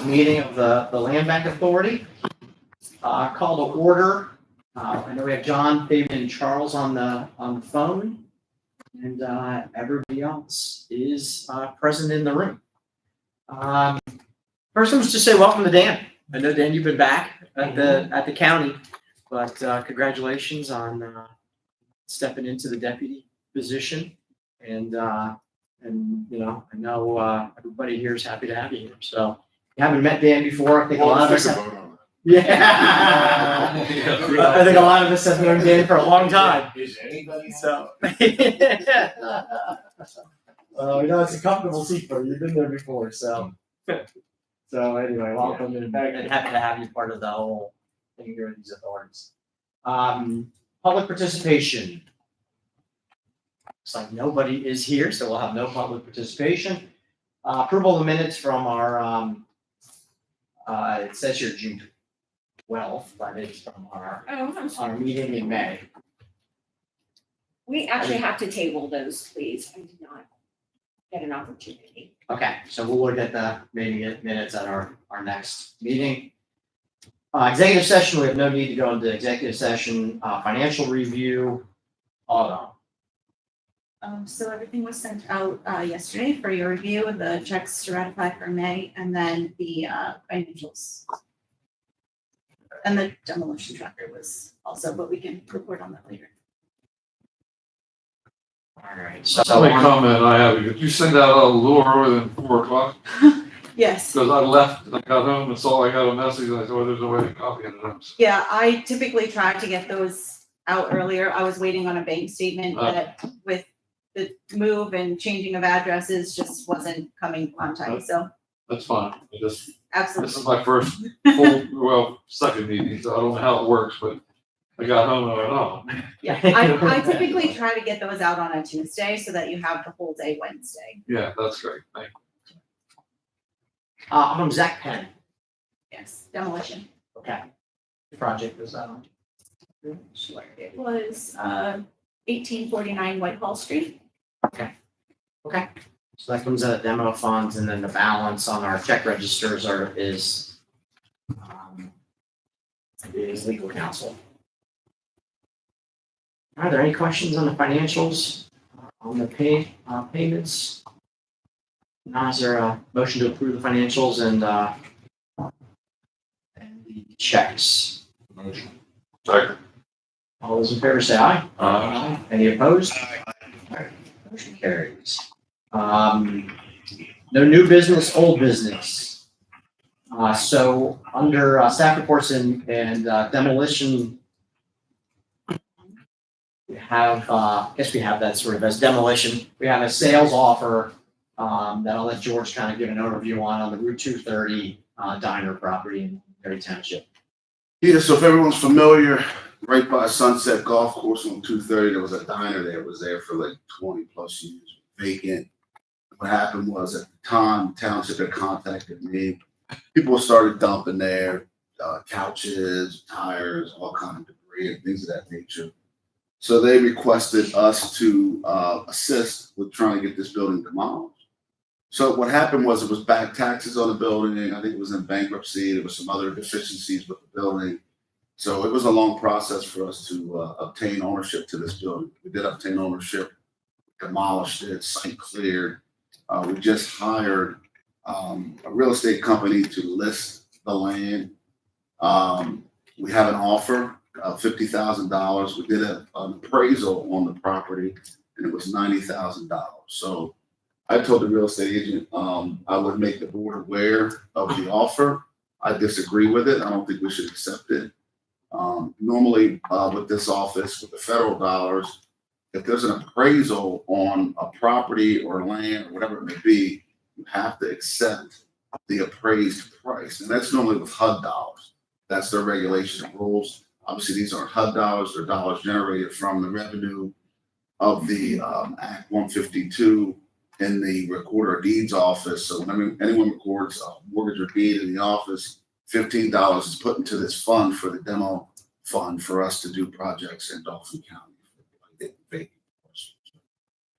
meeting of the Land Bank Authority. Call to order. I know we have John, David, and Charles on the phone, and everybody else is present in the room. First, let's just say welcome to Dan. I know, Dan, you've been back at the county, but congratulations on stepping into the deputy position. And you know, I know everybody here is happy to have you here. So, you haven't met Dan before. I think a lot of us have. Yeah. I think a lot of us have known Dan for a long time. Is anybody? So. You know, it's a comfortable seat for you. You've been there before, so. So anyway, welcome and happy to have you part of the whole thing here with these authorities. Public participation. Looks like nobody is here, so we'll have no public participation. Approval of the minutes from our, it says here June 12th, but it's from our meeting in May. We actually have to table those, please. I did not get an opportunity. Okay, so we'll look at the minutes at our next meeting. Executive session, we have no need to go into executive session. Financial review, auto. So everything was sent out yesterday for your review, the checks to ratify for May, and then the financials. And the demolition tracker was also, but we can report on that later. All right, Only comment I have, did you send out a little earlier than 4 o'clock? Yes. Because I left and I got home and saw I got a message and I thought there's no way to copy it. Yeah, I typically try to get those out earlier. I was waiting on a bank statement that with the move and changing of addresses just wasn't coming on time, so That's fine. This absolutely. is my first full, second meeting, so I don't know how it works, but I got home and I went, oh. Yeah, I typically try to get those out on a Tuesday so that you have the whole day Wednesday. Yeah, that's great. Thank you. From Zach Penn. Yes, demolition. Okay. The project was on. Sure, it was 1849 Whitehall Street. Okay. So that comes out of demo funds, and then the balance on our check registers is legal counsel. Are there any questions on the financials, on the payments? Now, is there a motion to approve the financials and the checks? Motion. Second. All those in favor say aye. Aye. Any opposed? All right, motion carries. No new business, old business. So under staff reports and demolition, we have, I guess we have that sort of as demolition. We have a sales offer that I'll let George kind of give an overview on the Route 230 diner property in Perry Township. Yeah, so if everyone's familiar, right by Sunset Golf Course on 230, there was a diner there. It was there for like 20 plus years, vacant. What happened was at the time, the township had contacted me. People started dumping there, couches, tires, all kinds of debris and things of that nature. So they requested us to assist with trying to get this building demolished. So what happened was it was back taxes on the building. I think it was in bankruptcy. There was some other deficiencies with the building. So it was a long process for us to obtain ownership to this building. We did obtain ownership, demolished it, site cleared. We just hired a real estate company to list the land. We have an offer of $50,000. We did an appraisal on the property and it was $90,000. So I told the real estate agent I would make the board aware of the offer. I disagree with it. I don't think we should accept it. Normally with this office, with the federal dollars, if there's an appraisal on a property or land or whatever it may be, you have to accept the appraised price. And that's normally with HUD dollars. That's their regulation and rules. Obviously, these aren't HUD dollars. They're dollars generated from the revenue of the Act 152 in the Recorder of Deeds office. So when anyone records a mortgage or deed in the office, $15 is put into this fund for the demo fund for us to do projects in Dauphin County. Vacant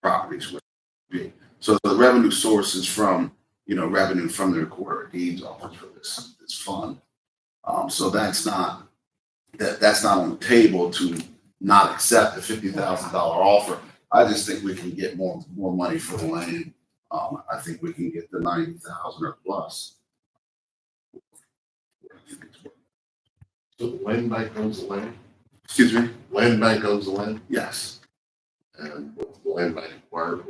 properties. So the revenue source is from revenue from the recorder of deeds office for this fund. So that's not on the table to not accept the $50,000 offer. I just think we can get more money for the land. I think we can get the 90,000 or plus. So the land bank owns the land, Excuse me? land bank owns the land, Yes. and what the land bank acquired,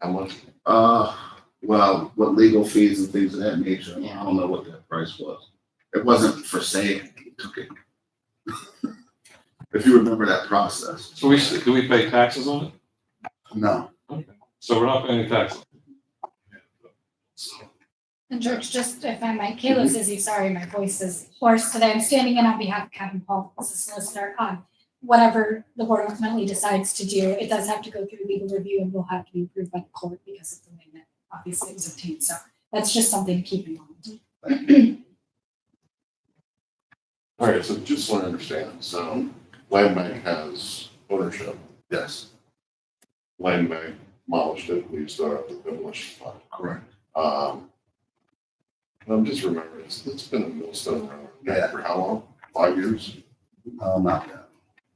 how much? Well, what legal fees and things of that nature, I don't know what that price was. It wasn't for sale, we took it. If you remember that process. So do we pay taxes on it? No. So we're not paying any taxes. And George, just if I might, Kayla Zizzi, sorry, my voice is hoarse today. I'm standing in on behalf of Kevin Paul, as a solicitor. Whatever the board ultimately decides to do, it does have to go through legal review and will have to be approved by the court because of the way that obviously it was obtained. So that's just something to keep in mind. All right, so just so I understand, so land bank has ownership, Yes, land bank demolished it, we start the demolition fund. correct. I'm just remembering, it's been a millstone around Yeah. for how long? 5 years, Not that.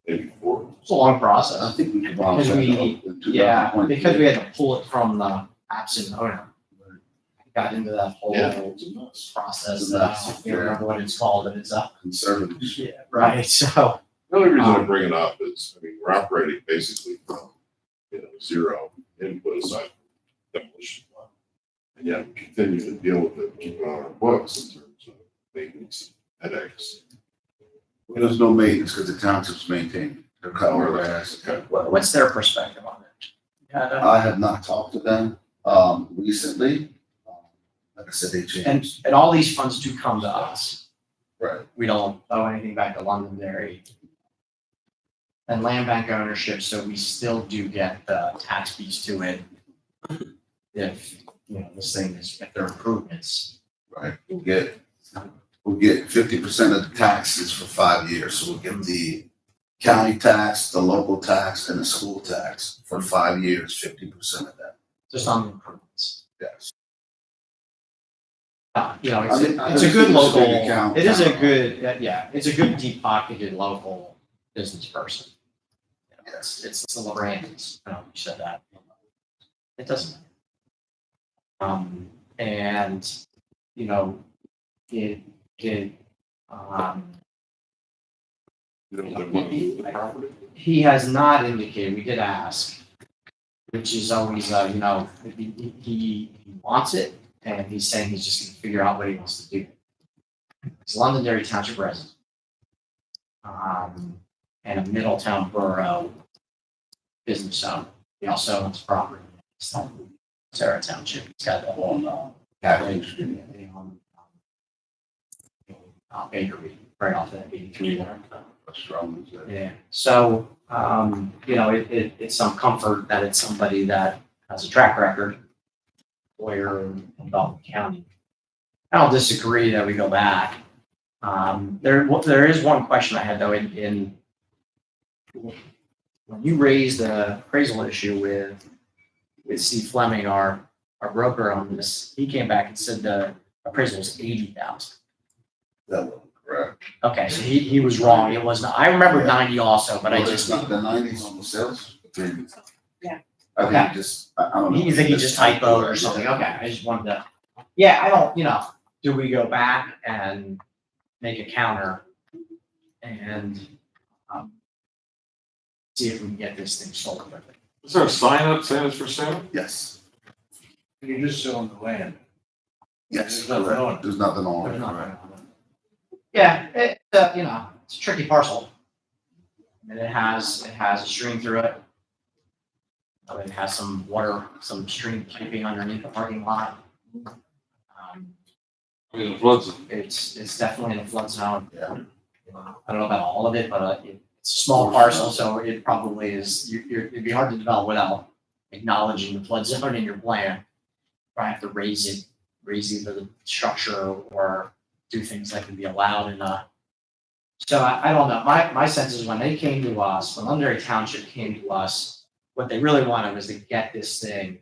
maybe 4? It's a long I process. think we demolished Because that we- in Yeah, 2022. because we had to pull it from the absent owner. Got into that whole Yeah. process, It's a mess. I can't remember what it's called, but it's Conservative. yeah, right, so. The only reason I bring it up is, we're operating basically from, zero input aside from demolition fund. And yet we continue to deal with it, keep it on our books in terms of maintenance headaches. Well, there's no maintenance because the township's maintaining. They're cutting their grass. Okay. What's their perspective on it? Yeah, I have not talked to them, recently. Like I said, they changed. and all these funds do come to us. Right. We don't owe anything back to Londonderry. And land bank ownership, so we still do get the tax piece to it. If, this thing is, if there are improvements. Right, we'll get 50% of the taxes for 5 years, so we'll get the county tax, the local tax, and the school tax for 5 years, 50% of that, Just on the improvements. yes. It's a good It's a big local, account. it is a good, it's a good deep pocketed local business person. It's the Lorenz, you said that. It doesn't matter. And, it, You don't have money for the property? he has not indicated, we did ask, which is always, he wants it, and he's saying he's just gonna figure out what he wants to do. He's a Londonderry Township resident. And a Middletown Borough business owner. He also owns property in Sarah Township. He's got the whole, bakery right off that 83 there. What's strong is that? Yeah, so, it's some comfort that it's somebody that has a track record lawyer in Dalton County. I don't disagree that we go back. There is one question I had though, in when you raised the appraisal issue with Steve Fleming, our broker on this, he came back and said the appraisal was 80,000. That wasn't correct. Okay, so he was wrong. It was not, I remember 90 also, but I Well, just, it's not the 90s on the sales. Yeah. I think I don't know. you think he just typoed or something? Okay, I just wanted to, I don't, do we go back and make a counter and see if we can get this thing sold quickly? Is there a sign up saying it's for sale? Yes, You're just selling the land. yes, There's nothing on it. there's nothing on There's it, nothing right? on it. Yeah, it's a tricky parcel. And it has a stream through it. It has some water, some stream piping underneath the parking lot. I mean, the floods. It's definitely in a flood zone. Yeah. I don't know about all of it, but it's a small parcel, so it probably is, it'd be hard to develop without acknowledging the flood zone in your plan. Probably have to raise either the structure or do things that can be allowed in a. So I don't know, my sense is when they came to us, when Londonderry Township came to us, what they really wanted was to get this thing,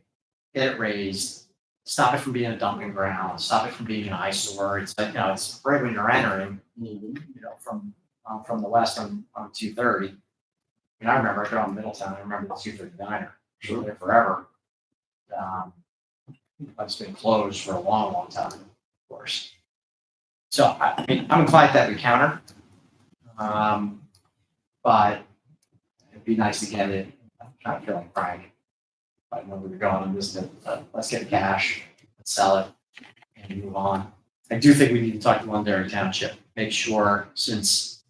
get it raised, stop it from being a dumping ground, stop it from being an eyesore. It's like, it's right when you're entering, from the west on 230. I mean, I remember I grew up in Middletown. I remember the 230 diner. Sure, there forever. It's been closed for a long, long time, of course. So I mean, I'm inclined that we counter. But it'd be nice to get it. I'm trying to feel like crying. I know where we're going on this, but let's get cash, let's sell it, and move on. I do think we need to talk to Londonderry Township, make sure, since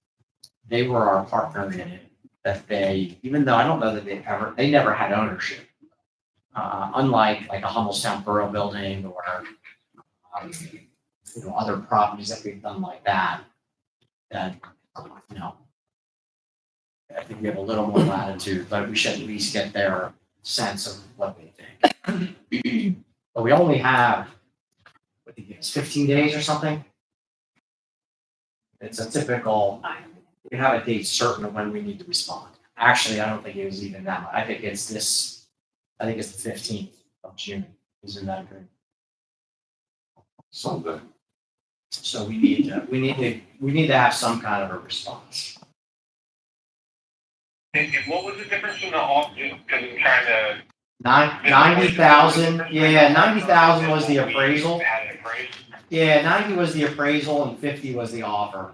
they were our partner in it, that they, even though I don't know that they never had ownership. Unlike like a Hummelstown Borough building or, other properties that we've done like that, I think we have a little more latitude, but we should at least get their sense of what they think. But we only have, what do you give us, 15 days or something? It's a typical, we have a date certain of when we need to respond. Actually, I don't think it was even that much. I think it's the 15th of June, isn't that agreement? Sunday. So we need to have some kind of a response. And what was the difference in the off, just because I'm trying to. 90,000, 90,000 was the appraisal. Had it appraised. Yeah, 90 was the appraisal and 50 was the offer.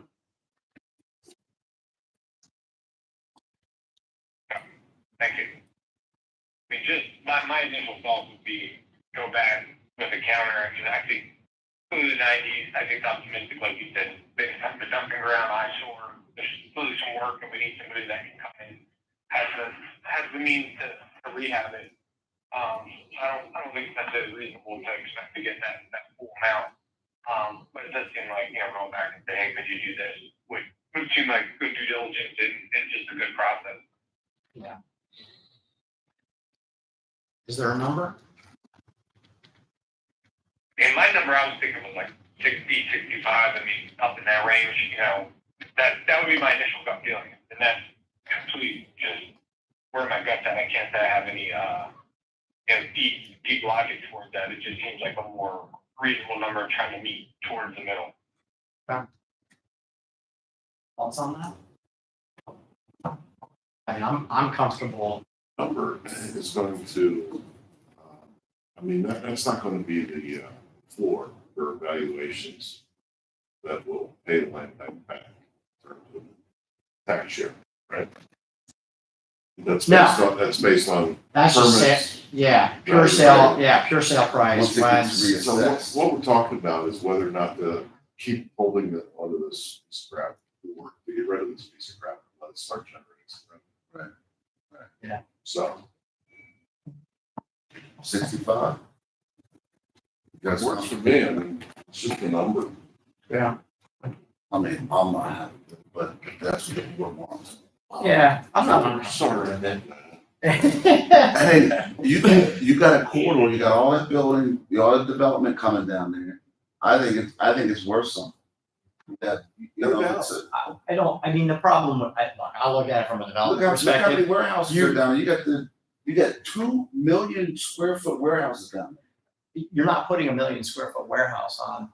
Thank you. I mean, just, my initial thought would be go back with a counter, and I think through the 90s, I think optimistic, like you said, the dumping ground eyesore, there's clearly some work, and we need somebody that can come in, has the means to rehab it. I don't think that's reasonable to expect to get that full amount. But it does seem like, going back and saying, hey, could you do this? Would seem like good due diligence and just a good process. Yeah. Is there a number? And my number I was thinking was like 60, 65. I mean, up in that range, that would be my initial gut feeling. And that's complete just where my gut's at. I can't say I have any, deep logic towards that. It just seems like a more reasonable number trying to meet towards the middle. Thoughts on that? I mean, I'm comfortable. Number is going to, that's not going to be the floor for evaluations that will pay the land bank back in terms of tax share, right? That's based on That's just permits. pure sale price. Once it gets So reassessed. what we're talking about is whether or not to keep holding it onto this scrap, or to get rid of this piece of crap, and let it start generating some revenue. Right. Yeah. So 65. that works for me. I mean, it's just a number. Yeah. I mean, I'm not happy, but that's what the board wants. Yeah, I'm not. Sorry, I did. Hey, you got a corridor, you got all that building, all that development coming down there. I think it's worth something. That, I mean, the problem, I'll look at it from a Look development how perspective. many warehouses are down there. You got 2 million square foot warehouses down there. You're not putting 1 million square foot warehouse on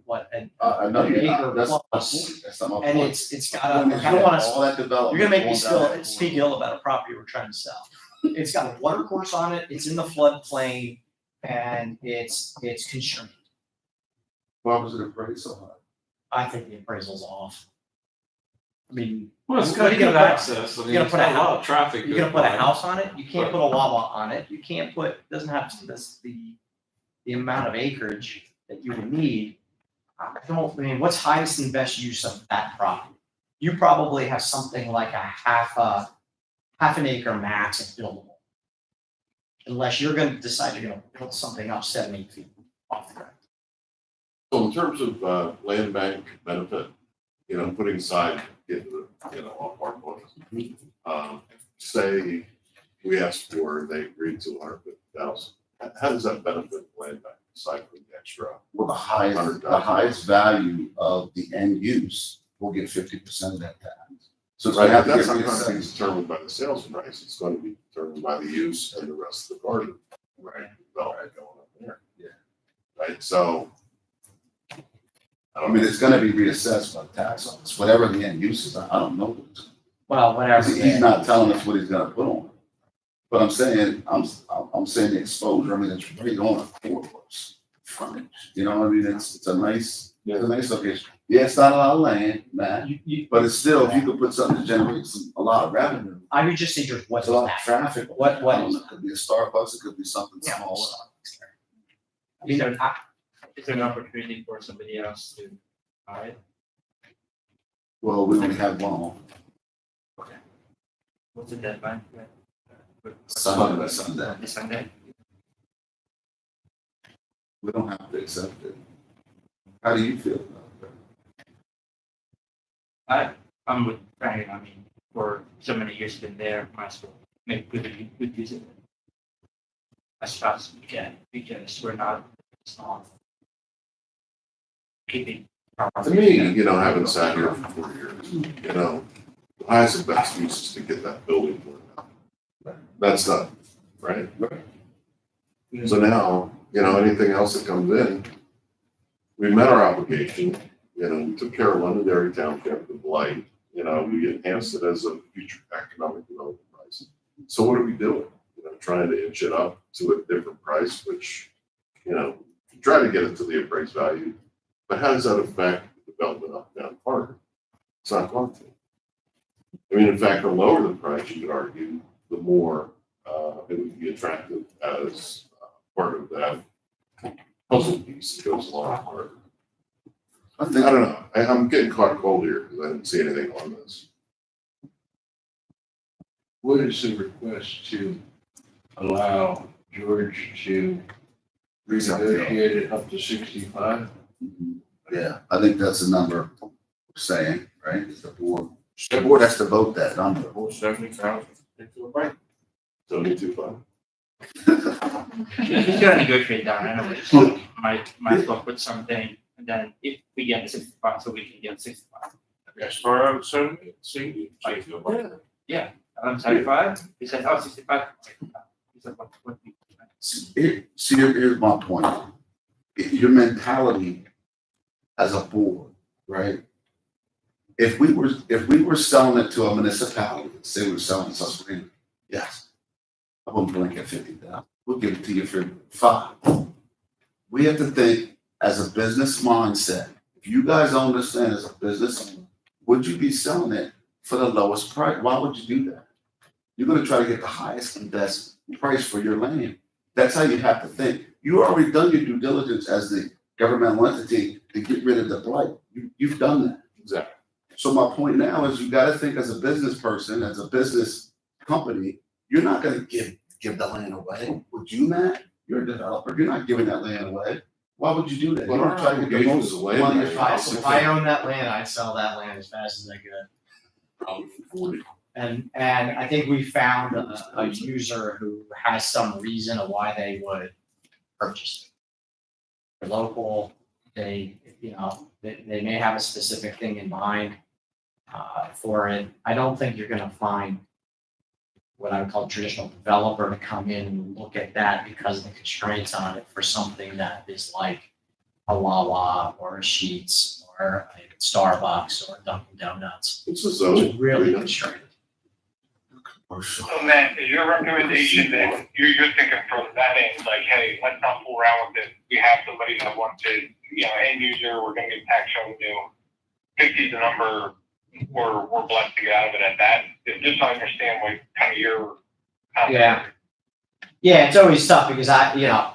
what, I know you're not. acre That's my plus. point. That's not my And point. it's got I don't wanna, All that development. you're gonna make me going down that speak corridor. ill about a property we're trying to sell. It's got a water course on it, it's in the floodplain, and it's constrained. Why was it appraised so high? I think the appraisal's off. I mean, Well, it's What got are you gonna good put- access. I mean, you're gonna it's put a got a lot of traffic. you're gonna put a goes by. house on it, you can't put a Wawa on it, you can't put, doesn't have the amount of acreage that you would need. I mean, what's highest and best use of that property? You probably have something like a half an acre max of buildable. Unless you're gonna decide you're gonna build something up 7, 8 feet off the ground. So in terms of land bank benefit, putting aside, off our books, say we asked for, they agreed to 150,000. How does that benefit land bank aside from the extra? Well, the highest value of the end use will get 50% of that tax. So it's Right, gonna have but to that's get not going to be reassessed. determined by the sales price. It's going to be determined by the use and the rest of the garden. Right. Development going up there. right? So. I mean, it's gonna be reassessed by the tax office, whatever the end use is, I don't know. Well, whatever. He's not telling us what he's gonna put on. But I'm saying, I'm saying the exposure, I mean, it's right on a course frontage, you know, what I mean, it's a nice location. Yeah, it's not a lot of land, man, but it's still, if you could put something to generate a lot of revenue, I would just say, George, what's it's a lot of that? traffic. What I don't is? know, it could be a Starbucks, it could be something Yeah. small. I mean, Is there an opportunity for somebody else to buy it? Well, we only have one What's the deadline? Sunday. This Sunday? We don't have to accept it. How do you feel about that? I'm with Frank, I mean, for so many years been there, might as well make good use of it. As fast as we can, because we're not, it's not keeping. To me, having sat here for 4 years, the highest and best use is to get that building torn down. That's done, right? So now, anything else that comes in, we met our obligation, we took care of Londonderry Township, the blight, we enhanced it as a future economic development price. So what are we doing? Trying to inch it up to a different price, which, try to get it to the appraised value. But how does that affect the development up down Parker? It's not going to. I mean, in fact, the lower the price, you could argue, the more it would be attractive as part of that puzzle piece that goes along with Parker. I don't know. I'm getting caught cold here because I didn't see anything on this. What is the request to allow George to renegotiate it up to 65? Yeah, I think that's the number we're saying, right? Is the board has to vote that number. Or 70,000? Right. 72.5. He's gonna negotiate down, I know, it's might talk with something, and then if we get 65, so we can get 65. As far as 70, see? Yeah, 75, he said, oh, 65. He said, what? Here's my point. Your mentality as a board, right? If we were selling it to a municipality, say we were selling to Susquehanna, yes, I wouldn't blink at 50,000. We'll give it to you for 5. We have to think as a business mindset. If you guys understand as a business owner, would you be selling it for the lowest price? Why would you do that? You're going to try to get the highest and best price for your land. That's how you have to think. You already done your due diligence as the governmental entity to get rid of the blight. You've done that. Exactly. So my point now is you got to think as a business person, as a business company, you're not going to give the land away. Would you, Matt? You're a developer. You're not giving that land away. Why would you do that? Well, You're not trying to get the obligation most is a land money use. as If possible. I own that land, I'd sell that land as fast as I could. Probably for 40. And I think we found a user who has some reason of why they would purchase it. They're local, they may have a specific thing in mind for it. I don't think you're gonna find what I would call a traditional developer to come in and look at that because of the constraints on it for something that is like a Wawa or a Sheetz or a Starbucks or a Dunkin' Donuts. It's a zone. It's really constrained. So Matt, is your recommendation that you're thinking from that end, like, hey, let's not fool around with it. We have somebody that wants to, end user, we're gonna get tax revenue. 50 is the number, we're blessed to get out of it at that. Just to understand what kind of your. Yeah. Yeah, it's always tough because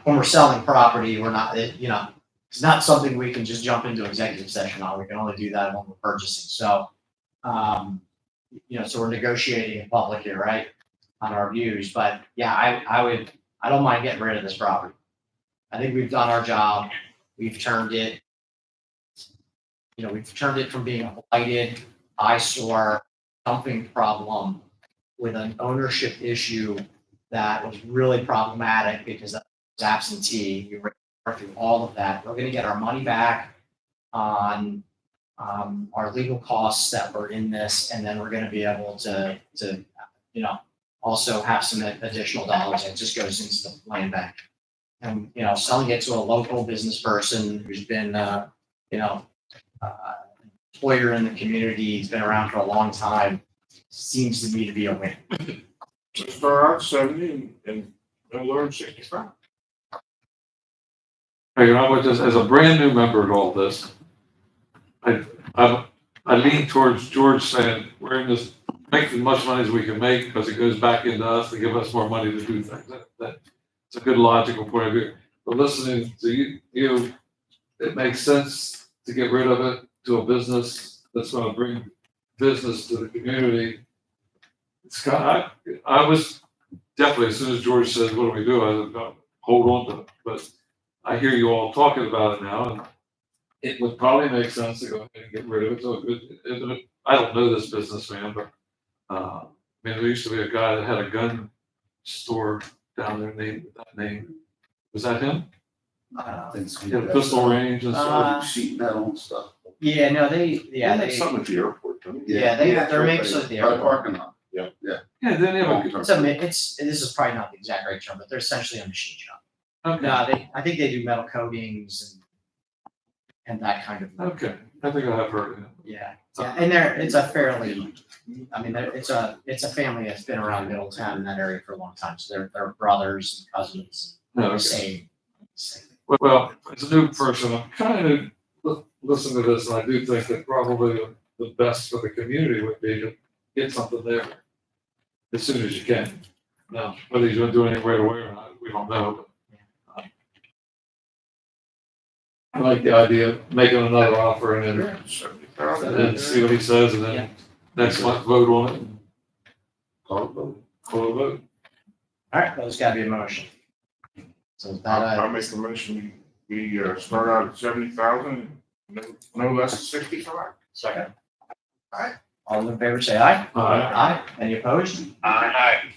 when we're selling property, we're not, it's not something we can just jump into executive session on. We can only do that when we're purchasing. So, so we're negotiating in public here, right? On our views, but yeah, I don't mind getting rid of this property. I think we've done our job. We've turned it from being a blighted eyesore dumping problem with an ownership issue that was really problematic because it was absentee. We were through all of that. We're gonna get our money back on our legal costs that were in this, and then we're gonna be able to also have some additional dollars that just goes into the land bank. and, selling it to a local business person who's been, employer in the community, he's been around for a long time, seems to me to be a win. Start out 70 and learn 65. Hey, just as a brand new member to all this, I lean towards George saying, we're in this, make as much money as we can make, because it goes back into us to give us more money to do things. It's a good logical point of view. But listening to you, it makes sense to get rid of it to a business that's gonna bring business to the community. It's I was definitely, as soon as George says, what do we do? I was gonna hold on to it, but I hear you all talking about it now, and it would probably make sense to go ahead and get rid of it. So I don't know this businessman, but, there used to be a guy that had a gun store down there named with that name. Was that him? Things. He had a pistol range and stuff. Sheet metal and stuff. Yeah, no, That's something at the airport, don't you? they're making right at the by airport. parking lot. Yeah, then they have This is probably not the exact right term, but they're essentially a machine shop. okay. No, I think they do metal coatings and that kind of thing. Okay, I think I have heard of him. Yeah, and it's a fairly, it's a family that's been around Middletown in that area for a long time, so they're brothers and cousins, No, okay. same. Well, as a new person, I'm kind of listening to this, and I do think that probably the best for the community would be to get something there as soon as you can. Now, whether he's gonna do anything right away or not, we don't know, but I like the idea of making another offer and then, 70,000. see what he says, and Yeah. then next month vote on it and Call it vote. call a vote. All right, well, there's gotta be a motion. So is that, I'll make a motion, we start out at 70,000, no less than 65. second? All right, all in favor, say aye. Aye. Any opposed? Aye.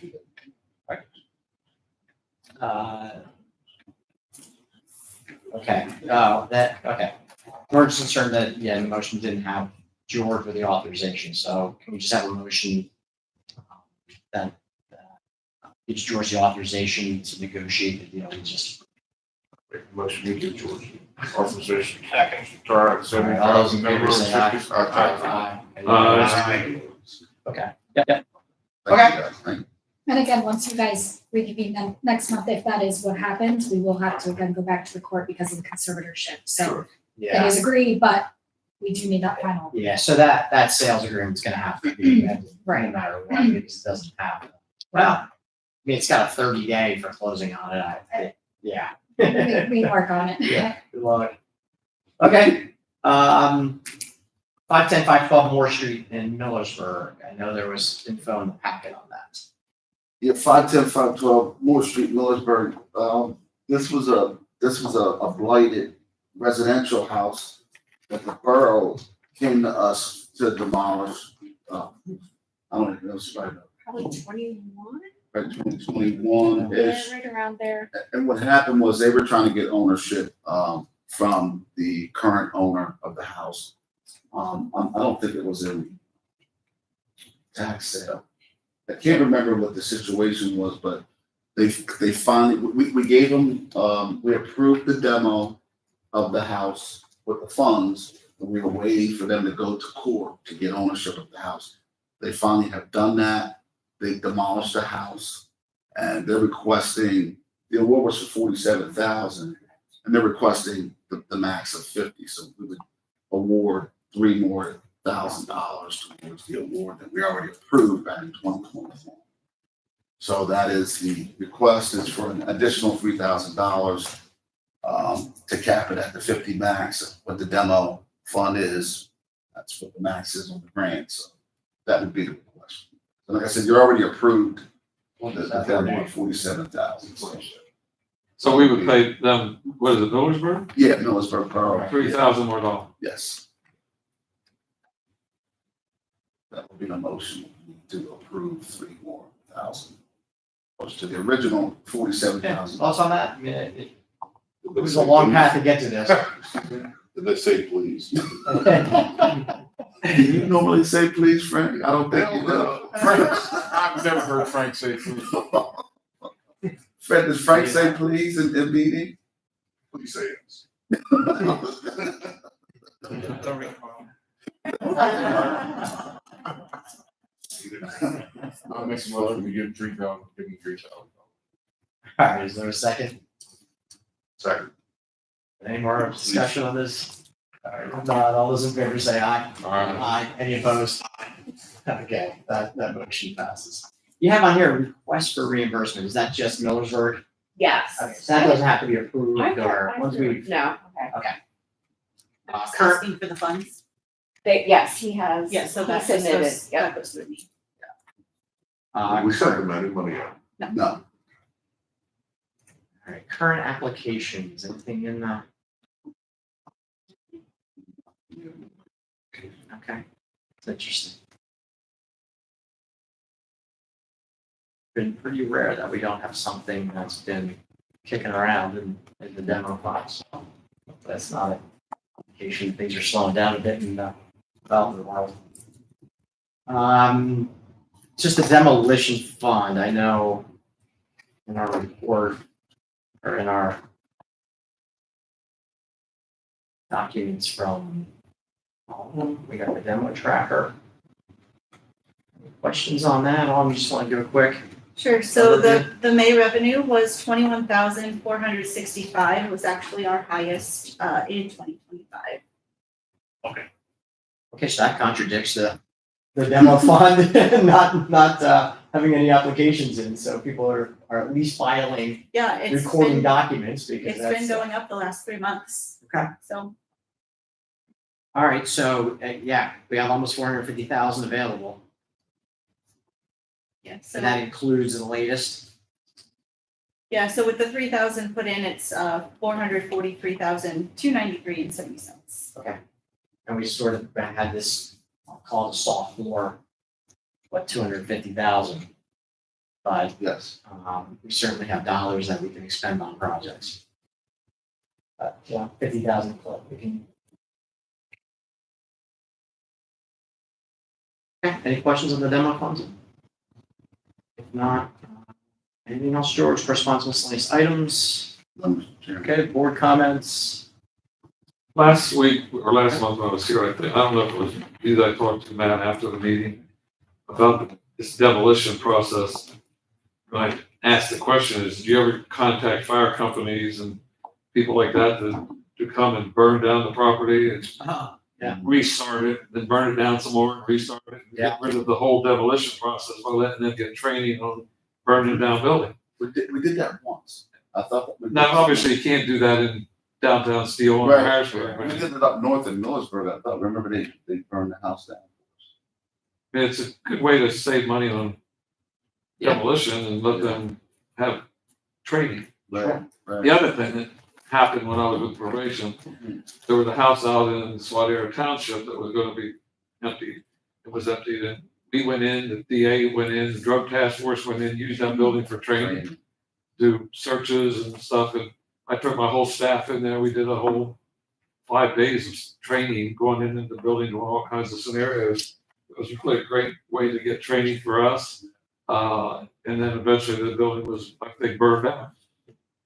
Okay, okay. We're just concerned that, the motion didn't have George with the authorization, so can we just have a motion that gives George the authorization to negotiate the deal, we just. Motion to give George authorization. Second. Start at All right, all those in 70,000, no favor less say than aye. 65. Aye. Aye. Okay, yep. Thank you, Okay. guys. Thank you. And again, once you guys reconvene next month, if that is what happens, we will have to again go back to the court because of the conservatorship. So it Yeah, is agreed, but we do need that final. yeah, so that sales agreement's gonna have to be amended, no matter what, because it doesn't have, it's got a 30-day for closing on it, yeah. We can work on it. Yeah, good luck. Okay, 510, 512 Moore Street in Millersburg. I know there was info in the packet on that. Yeah, 510, 512 Moore Street, Millersburg. This was a blighted residential house that the borough came to us to demolish. I don't even know, it's right Probably 21? 2021-ish. Right around there. And what happened was they were trying to get ownership, from the current owner of the house. I don't think it was a tax sale. I can't remember what the situation was, but they finally, we gave them, we approved the demo of the house with the funds, and we were waiting for them to go to court to get ownership of the house. They finally have done that. They demolished the house, and they're requesting, the award was for $47,000, and they're requesting the max of 50. So we would award $3,000 more towards the award that we already approved back in 2024. So that is the request is for an additional $3,000 to cap it at the 50 max. What the demo fund is, that's what the max is on the grant. So that would be the request. So like I said, you're already approved. The demo of 47,000. So we would pay them, what is it, Millersburg? Yeah, Millersburg Borough. $3,000 more dollars. Yes. That would be the motion to approve $3,000 more. Opposed to the original $47,000. Thoughts on that? I mean, it was a long path to get to this. Did they say please? Do you normally say please, Frank? I don't think you do. I've never heard Frank say please. Does Frank say please in meeting? Please say yes. I'll make a motion, we give 3,000, give him 3,000. All right, is there a second? Second. Any more discussion on this? All right, if not, all those in favor say aye. Aye. Any opposed? Okay, that motion passes. You have on here a request for reimbursement. Is that just Millersburg? Yes. Okay, so that doesn't have to be approved I or once we. No, okay. Current, Asking for the funds. Yes, he has. Yeah, so he that submitted, goes, yep. that goes through me. We sent them any money out. No. All right, current applications, anything in the? Okay, that's interesting. Been pretty rare that we don't have something that's been kicking around in the demo files. So that's not an indication things are slowing down a bit in the development world. Just the demolition fund, I know in our report or in our documents from all of them, we got the demo tracker. Any questions on that? I just want to do a quick. Sure, so the May revenue was 21,465, was actually our highest in 2025. Okay, so that contradicts the demo fund, not having any applications in, so people are at least filing, Yeah, it's recording been, documents because it's that's. been going up the last 3 months. Okay. So, All right, so, yeah, we have almost 450,000 available, yeah, and so, that includes the latest. yeah, so with the 3,000 put in, it's 443,293.70 cents. And we sort of had this, I'll call it a soft floor, 250,000. But Yes. we certainly have dollars that we can expend on projects. But, yeah, 50,000 club, we can. Okay, any questions on the demo funds? If not, anything else, George, correspondence miscellaneous items? Mr. Chairman. Okay, board comments? Last week or last month when I was here, I don't know if it was you that I talked to Matt after the meeting about this demolition process. And I asked the question is, do you ever contact fire companies and people like that to come and burn down the property and Yeah. restart it, then burn it down some more and restart it? And Yeah. Get rid of the whole demolition process by letting them get training on burning down building. We did that once. I thought. Now, obviously, you can't do that in downtown Steel or Right. Harrisburg. We but did it up north in Millersburg, I thought. Remember they burned the house down. It's a good way to save money on Yeah. demolition and let them have training. Right, right. The other thing that happened when I was with probation, there was a house out in Swadero Township that was gonna be empty. It was empty, and we went in, the DA went in, the drug task force went in, used that building for training, do searches and stuff, and I took my whole staff in there, we did a whole 5 days of training, going into the building, doing all kinds of scenarios. It was really a great way to get training for us. And then eventually the building was, I think, burned down.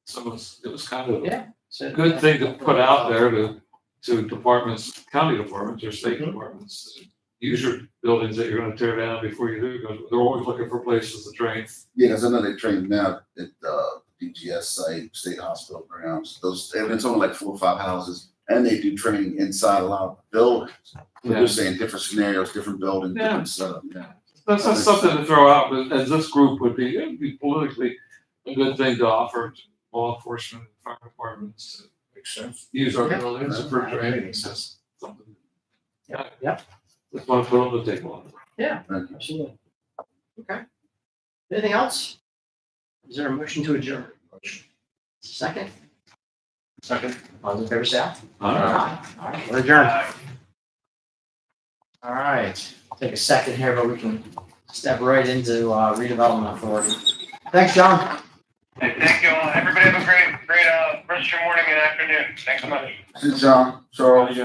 So it was kind of Yeah. a good thing to put out there to departments, county departments or state departments. Use your buildings that you're gonna tear down before you do, because they're always looking for places to train. Yeah, because I know they train now at DGS site, state hospital grounds, those, and it's only like 4 or 5 houses, and they do training inside a lot of buildings. So Yeah. they're saying different scenarios, different buildings, Yeah. different setup, yeah. That's just something to throw out, but as this group would be, it'd be politically a good thing to offer to law enforcement, and fire departments to Makes sense. use our Yeah. buildings for training. Makes sense. Something. Yep. Just want to put on the table. Yeah, Thank you. absolutely. Okay. Anything else? Is there a motion to adjourn? Second? Second. All those in favor say aye. All right. All right, we're adjourned. All right, take a second here, but we can step right into redevelopment authority. Thanks, John. Hey, thank you all. Everybody have a great rest of your morning and afternoon. Thanks so much. See you, John, Charles.